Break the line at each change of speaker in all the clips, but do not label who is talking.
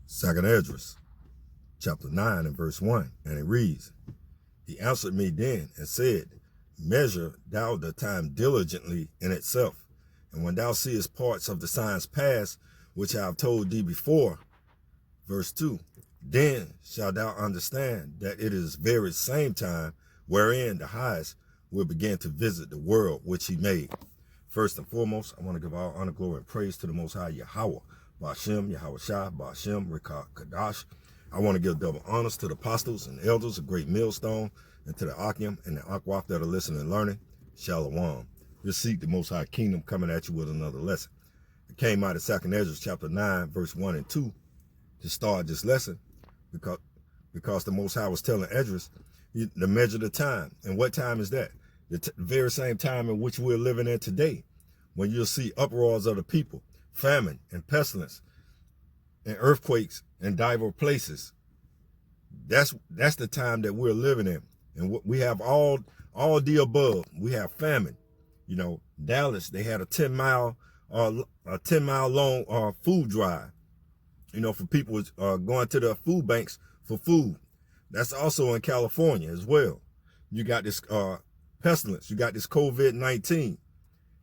Second Esdras, chapter 9 and verse 1, and it reads, He answered me then and said, Measure thou the time diligently in itself, and when thou seest parts of the signs pass, which I have told thee before, verse 2, then shalt thou understand that it is very same time wherein the highest will begin to visit the world which he made. First and foremost, I want to give all honor, glory, and praise to the Most High Yahweh, Ba'ashem, Yahweh Shai, Ba'ashem, Rikah, Kadash. I want to give double honors to the apostles and elders, a great millstone, and to the Akim and the Akwaf that are listening and learning. Shalom. Just seek the Most High Kingdom coming at you with another lesson. It came out of Second Esdras chapter 9, verse 1 and 2 to start this lesson because the Most High was telling Esdras to measure the time. And what time is that? The very same time in which we're living in today, when you'll see uproars of the people, famine and pestilence and earthquakes in diverse places. That's the time that we're living in. And we have all the above. We have famine. You know, Dallas, they had a 10-mile long food drive, you know, for people going to the food banks for food. That's also in California as well. You got this pestilence. You got this COVID-19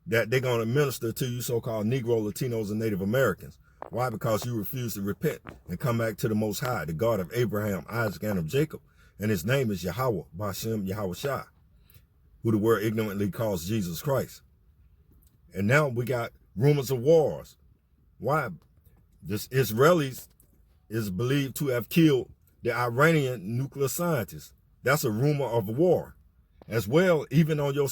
that they're going to administer to you so-called Negro, Latinos, and Native Americans. Why? Because you refuse to repent and come back to the Most High, the God of Abraham, Isaac, and of Jacob. And his name is Yahweh, Ba'ashem, Yahweh Shai, who the world ignorantly calls Jesus Christ. And now we got rumors of wars. Why? This Israelis is believed to have killed the Iranian nuclear scientist. That's a rumor of war. As well, even on your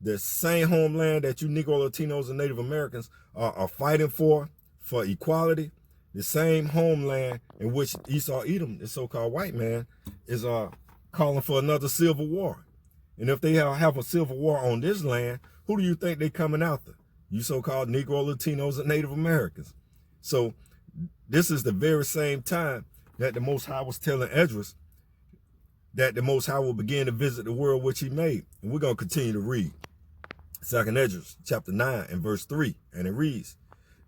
the same homeland that you Negro, Latinos, and Native Americans are fighting for equality, the same homeland in which Esau, Edom, the so-called white man, is calling for another civil war. And if they have a civil war on this land, who do you think they're coming after? You so-called Negro, Latinos, and Native Americans. So this is the very same time that the Most High was telling Esdras that the Most High will begin to visit the world which he made. And we're going to continue to read. Second Esdras, chapter 9 and verse 3, and it reads,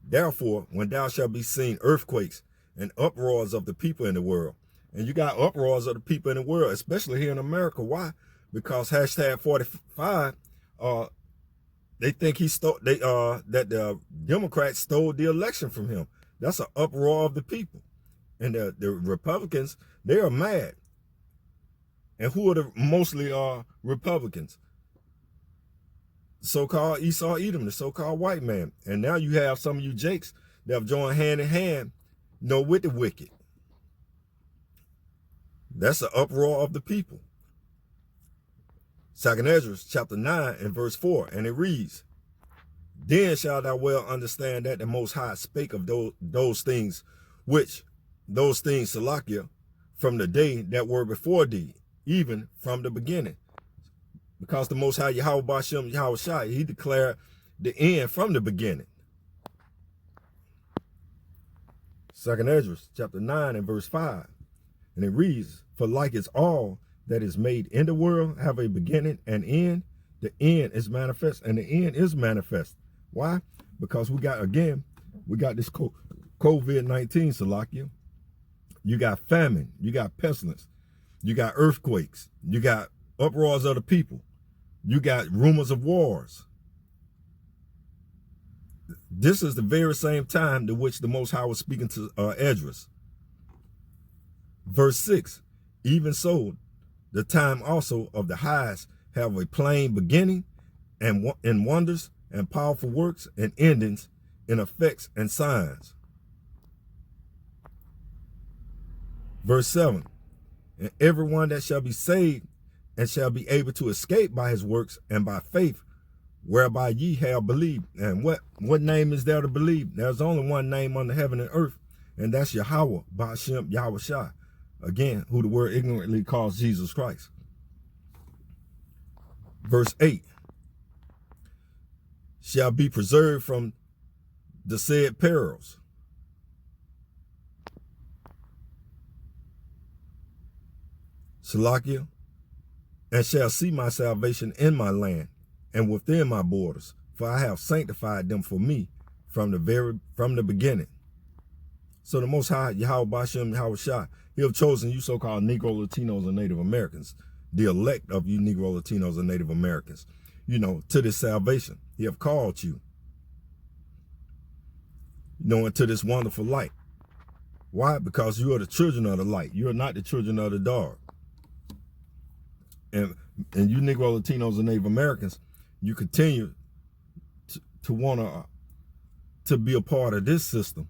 Therefore, when thou shalt be seen earthquakes and uproars of the people in the world, and you got uproars of the people in the world, especially here in America. Why? Because hashtag 45, they think that the Democrats stole the election from him. That's an uproar of the people. And the Republicans, they are mad. And who are the mostly Republicans? So-called Esau, Edom, the so-called white man. And now you have some of you jakes that have joined hand in hand, you know, with the wicked. That's the uproar of the people. Second Esdras, chapter 9 and verse 4, and it reads, Then shalt thou well understand that the Most High spake of those things, Salakia, from the day that were before thee, even from the beginning. Because the Most High Yahweh Ba'ashem Yahweh Shai, he declared the end from the beginning. Second Esdras, chapter 9 and verse 5. And it reads, For like as all that is made in the world have a beginning and end, the end is manifest, and the end is manifest. Why? Because we got this COVID-19, Salakia. You got famine, you got pestilence, you got earthquakes, you got uproars of the people, you got rumors of wars. This is the very same time to which the Most High was speaking to Esdras. Verse 6, even so, the time also of the highest have a plain beginning and in wonders and powerful works and endings in effects and signs. Verse 7, and everyone that shall be saved and shall be able to escape by his works and by faith, whereby ye have believed. And what name is there to believe? There's only one name under heaven and earth, and that's Yahweh, Ba'ashem, Yahweh Shai. Again, who the word ignorantly calls Jesus Christ. Verse 8, shall be preserved from the said perils. Salakia, and shall see my salvation in my land and within my borders, for I have sanctified them for me from the beginning. So the Most High, Yahweh Bashem, Yahweh Shai, he have chosen you so-called Negro, Latinos, and Native Americans, the elect of you Negro, Latinos, and Native Americans, to this salvation. He have called you, into this wonderful light. Why? Because you are the children of the light. You are not the children of the dark. And you Negro, Latinos, and Native Americans, you continue to want to be a part of this system,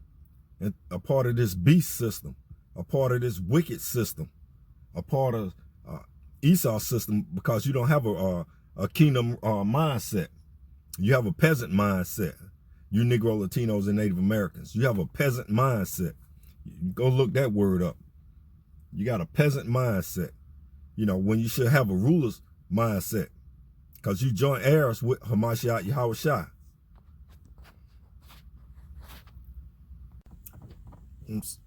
and a part of this beast system, a part of this wicked system, a part of Esau system, because you don't have a kingdom mindset. You have a peasant mindset. You Negro, Latinos, and Native Americans, you have a peasant mindset. Go look that word up. You got a peasant mindset, when you should have a ruler's mindset, because you joint heirs with Hamashiach Yahweh Shai.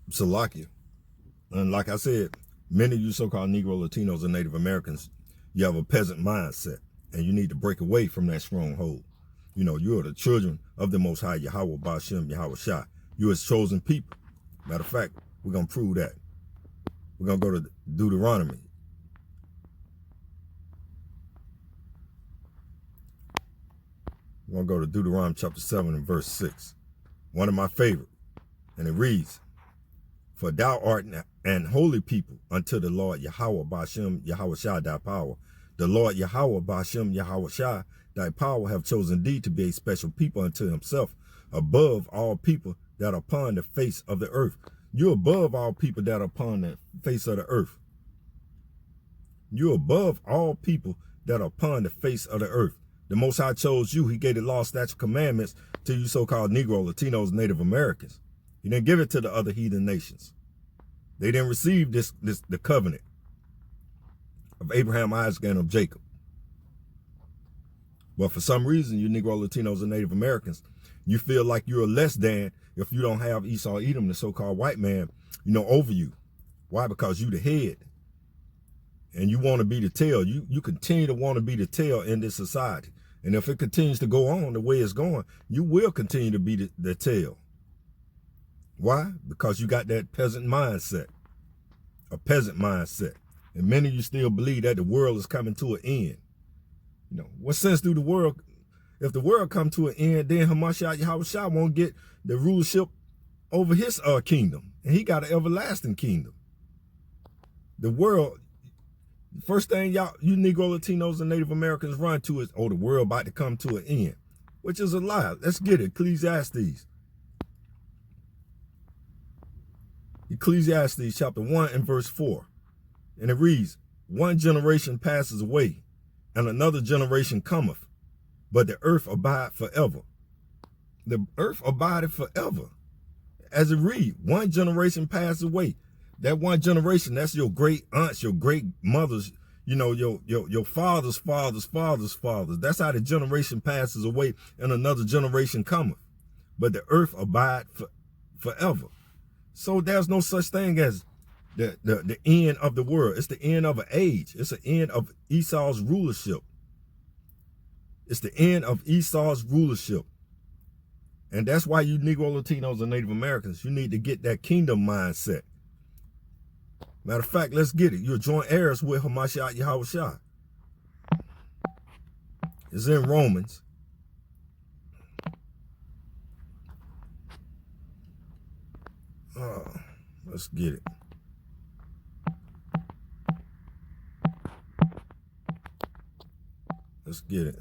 Salakia. And like I said, many of you so-called Negro, Latinos, and Native Americans, you have a peasant mindset, and you need to break away from that stronghold. You are the children of the Most High, Yahweh Bashem, Yahweh Shai. You are his chosen people. Matter of fact, we're going to prove that. We're going to go to Deuteronomy. We're going to go to Deuteronomy chapter 7 and verse 6. One of my favorite. And it reads, "For thou art an holy people unto the Lord Yahweh Bashem, Yahweh Shai, thy power. The Lord Yahweh Bashem, Yahweh Shai, thy power, have chosen thee to be a special people unto himself, above all people that are upon the face of the earth." You're above all people that are upon the face of the earth. You're above all people that are upon the face of the earth. The Most High chose you. He gave the law, statute, commandments to you so-called Negro, Latinos, Native Americans. He didn't give it to the other heathen nations. They didn't receive the covenant of Abraham, Isaac, and of Jacob. But for some reason, you Negro, Latinos, and Native Americans, you feel like you're less than if you don't have Esau, Edom, the so-called white man, over you. Why? Because you the head. And you want to be the tail. You continue to want to be the tail in this society. And if it continues to go on the way it's going, you will continue to be the tail. Why? Because you got that peasant mindset. A peasant mindset. And many of you still believe that the world is coming to an end. What sense do the world, if the world come to an end, then Hamashiach Yahweh Shai won't get the rulership over his kingdom. And he got an everlasting kingdom. The world, the first thing you Negro, Latinos, and Native Americans run to is, the world about to come to an end, which is a lie. Let's get it. Ecclesiastes. Ecclesiastes chapter 1 and verse 4. And it reads, "One generation passes away, and another generation cometh, but the earth abide forever." The earth abided forever. As it read, one generation passes away. That one generation, that's your great aunts, your great mothers, your father's fathers. That's how the generation passes away, and another generation cometh. But the earth abide forever. So there's no such thing as the end of the world. It's the end of an age. It's the end of Esau's rulership. It's the end of Esau's rulership. And that's why you Negro, Latinos, and Native Americans, you need to get that kingdom mindset. Matter of fact, let's get it. You're joint heirs with Hamashiach Yahweh Shai. It's in Romans. Let's get it. Let's get it.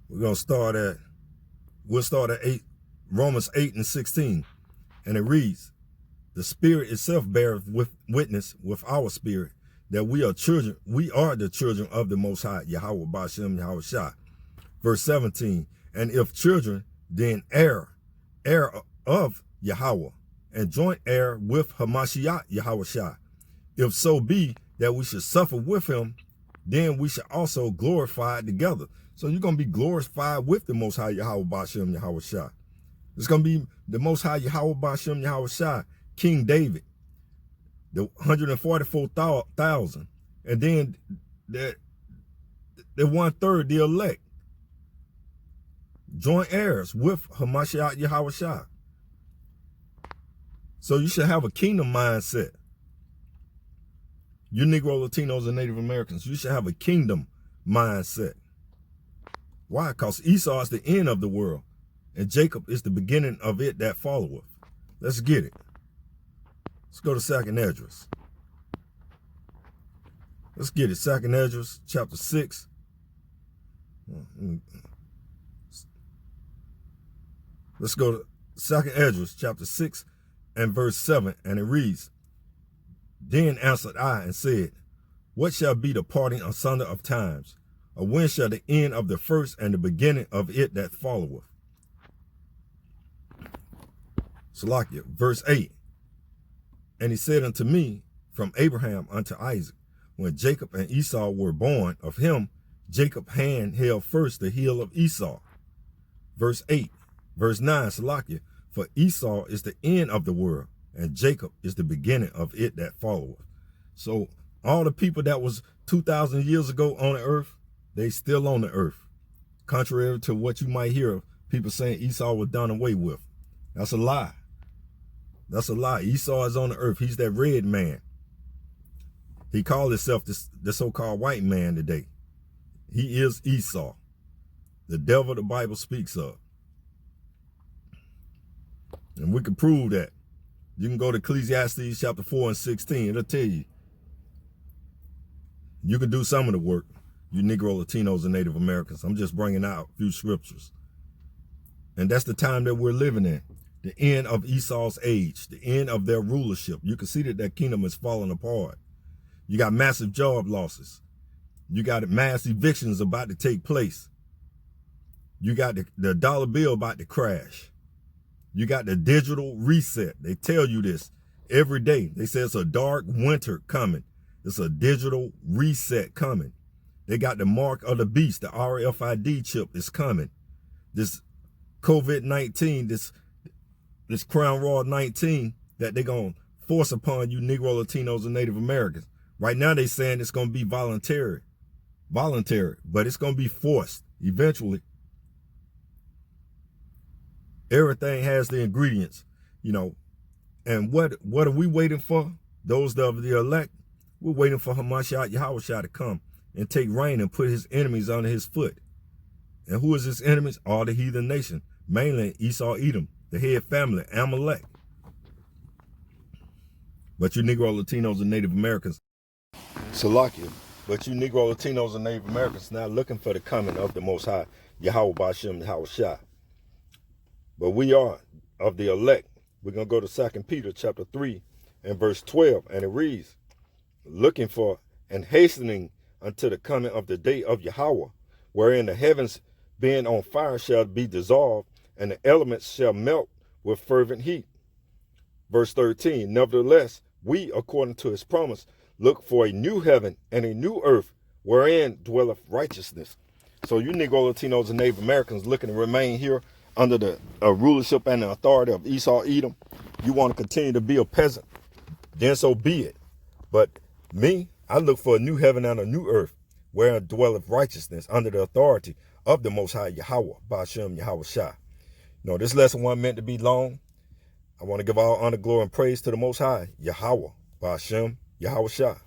We'll start at Romans 8 and 16. And it reads, "The Spirit itself beareth witness with our spirit that we are the children of the Most High, Yahweh Bashem, Yahweh Shai." Verse 17, "And if children, then heir of Yahweh, and joint heir with Hamashiach Yahweh Shai. If so be that we should suffer with him, then we should also glorify together." So you're going to be glorified with the Most High Yahweh Bashem, Yahweh Shai. It's going to be the Most High Yahweh Bashem, Yahweh Shai, King David, the 144,000. And then the 1/3, the elect. joint heirs with Hamashiach Yahushua. So you should have a kingdom mindset. You Negro, Latinos, and Native Americans, you should have a kingdom mindset. Why? Because Esau is the end of the world, and Jacob is the beginning of it that followeth. Let's get it. Let's go to 2nd Esdras. Let's get it. 2nd Esdras, chapter 6. Let's go to 2nd Esdras, chapter 6 and verse 7, and it reads, Then answered I and said, What shall be the parting asunder of times? Or when shall the end of the first and the beginning of it that followeth? Salakia, verse 8. And he said unto me, From Abraham unto Isaac, when Jacob and Esau were born, of him Jacob's hand held first the heel of Esau. Verse 8. Verse 9, Salakia, For Esau is the end of the world, and Jacob is the beginning of it that followeth. So all the people that was 2,000 years ago on the earth, they still on the earth. Contrary to what you might hear of people saying Esau was done away with. That's a lie. That's a lie. Esau is on the earth. He's that red man. He called himself the so-called white man today. He is Esau, the devil the Bible speaks of. And we can prove that. You can go to Ecclesiastes chapter 4 and 16. It'll tell you. You can do some of the work, you Negro, Latinos, and Native Americans. I'm just bringing out a few scriptures. And that's the time that we're living in. The end of Esau's age, the end of their rulership. You can see that that kingdom is falling apart. You got massive job losses. You got mass evictions about to take place. You got the dollar bill about to crash. You got the digital reset. They tell you this every day. They say it's a dark winter coming. It's a digital reset coming. They got the mark of the beast. The RFID chip is coming. This COVID-19, this Crown Royal 19 that they're going to force upon you Negro, Latinos, and Native Americans. Right now they're saying it's going to be voluntary, but it's going to be forced eventually. Everything has the ingredients, you know. And what are we waiting for? Those of the elect, we're waiting for Hamashiach Yahushua to come and take reign and put his enemies under his foot. And who is his enemies? All the heathen nation, mainly Esau, Edom, the head family, Amalek. But you Negro, Latinos, and Native Americans, Salakia, but you Negro, Latinos, and Native Americans now looking for the coming of the Most High, Yahweh Ba'Shem Yahushua. But we are of the elect. We're going to go to 2 Peter chapter 3 and verse 12. And it reads, Looking for and hastening unto the coming of the day of Yahweh, wherein the heavens being on fire shall be dissolved, and the elements shall melt with fervent heat. Verse 13, Nevertheless, we, according to his promise, look for a new heaven and a new earth, wherein dwelleth righteousness. So you Negro, Latinos, and Native Americans looking to remain here under the rulership and the authority of Esau, Edom, you want to continue to be a peasant, then so be it. But me, I look for a new heaven and a new earth, wherein dwelleth righteousness under the authority of the Most High Yahweh, Ba'Shem Yahushua. You know, this lesson wasn't meant to be long. I want to give all honor, glory, and praise to the Most High Yahweh, Ba'Shem Yahushua.